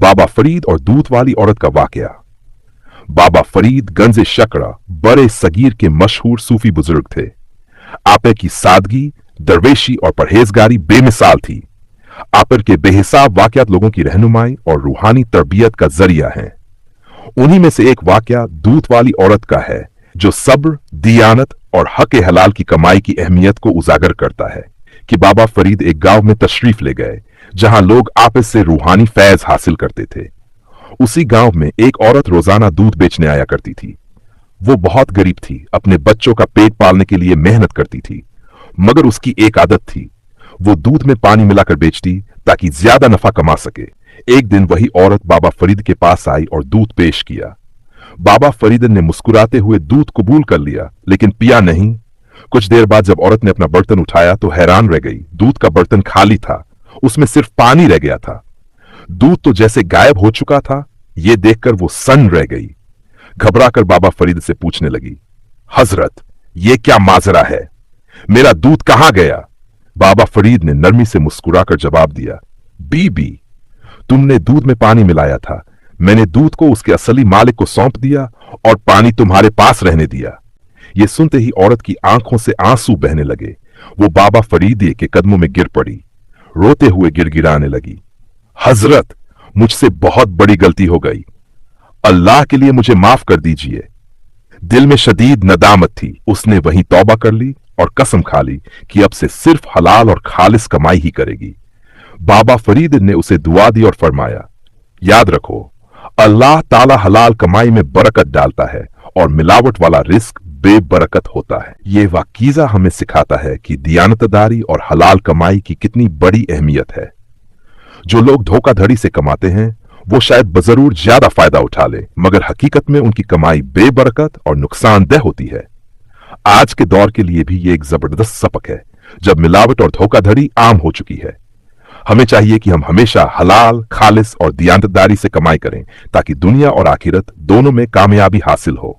बाबा फरीद और दूध वाली औरत का वाकया। बाबा फरीद गंज शकरा बड़े सगीर के मशहूर सूफी बुजुर्ग थे। आपे की सादगी, दरवेशी और परहेजगारी बेमिसाल थी। आपर के बेहिसाब वाकयात लोगों की रहनुमाई और रूहानी तरबियत का जरिया हैं। उन्हीं में से एक वाकया दूध वाली औरत का है, जो सब्र, दियानत और हक हलाल की कमाई की अहमियत को उजागर करता है। कि बाबा फरीद एक गांव में तशरीफ ले गए, जहां लोग आपस से रूहानी फैज हासिल करते थे। उसी गांव में एक औरत रोजाना दूध बेचने आया करती थी। वो बहुत गरीब थी, अपने बच्चों का पेट पालने के लिए मेहनत करती थी, मगर उसकी एक आदत थी, वो दूध में पानी मिलाकर बेचती ताकि ज्यादा नफा कमा सके। एक दिन वही औरत बाबा फरीद के पास आई और दूध पेश किया। बाबा फरीद ने मुस्कुराते हुए दूध कबूल कर लिया, लेकिन पिया नहीं। कुछ देर बाद जब औरत ने अपना बर्तन उठाया तो हैरान रह गई। दूध का बर्तन खाली था, उसमें सिर्फ पानी रह गया था। दूध तो जैसे गायब हो चुका था। ये देखकर वो सन्न रह गई। घबराकर बाबा फरीद से पूछने लगी, हजरत, ये क्या माजरा है? मेरा दूध कहां गया? बाबा फरीद ने नरमी से मुस्कुराकर जवाब दिया, बीबी, तुमने दूध में पानी मिलाया था। मैंने दूध को उसके असली मालिक को सौंप दिया और पानी तुम्हारे पास रहने दिया। ये सुनते ही औरत की आंखों से आंसू बहने लगे। वो बाबा फरीद के कदमों में गिर पड़ी, रोते हुए गिड़गिड़ाने लगी, हजरत, मुझसे बहुत बड़ी गलती हो गई। अल्लाह के लिए मुझे माफ कर दीजिए। दिल में शदीद नदामत थी। उसने वहीं तौबा कर ली और कसम खा ली कि अब से सिर्फ हलाल और खालिस कमाई ही करेगी। बाबा फरीद ने उसे दुआ दी और फरमाया, याद रखो, अल्लाह ताला हलाल कमाई में बरकत डालता है और मिलावट वाला रिस्क बेबरकत होता है। ये वाकीजा हमें सिखाता है कि दियानतदारी और हलाल कमाई की कितनी बड़ी अहमियत है। जो लोग धोखाधड़ी से कमाते हैं वो शायद बजरूर ज्यादा फायदा उठा ले, मगर हकीकत में उनकी कमाई बेबरकत और नुकसानदेह होती है। आज के दौर के लिए भी ये एक जबरदस्त सबक है, जब मिलावट और धोखाधड़ी आम हो चुकी है। हमें चाहिए कि हम हमेशा हलाल, खालिस और दियानतदारी से कमाई करें, ताकि दुनिया और आखिरत दोनों में कामयाबी हासिल हो।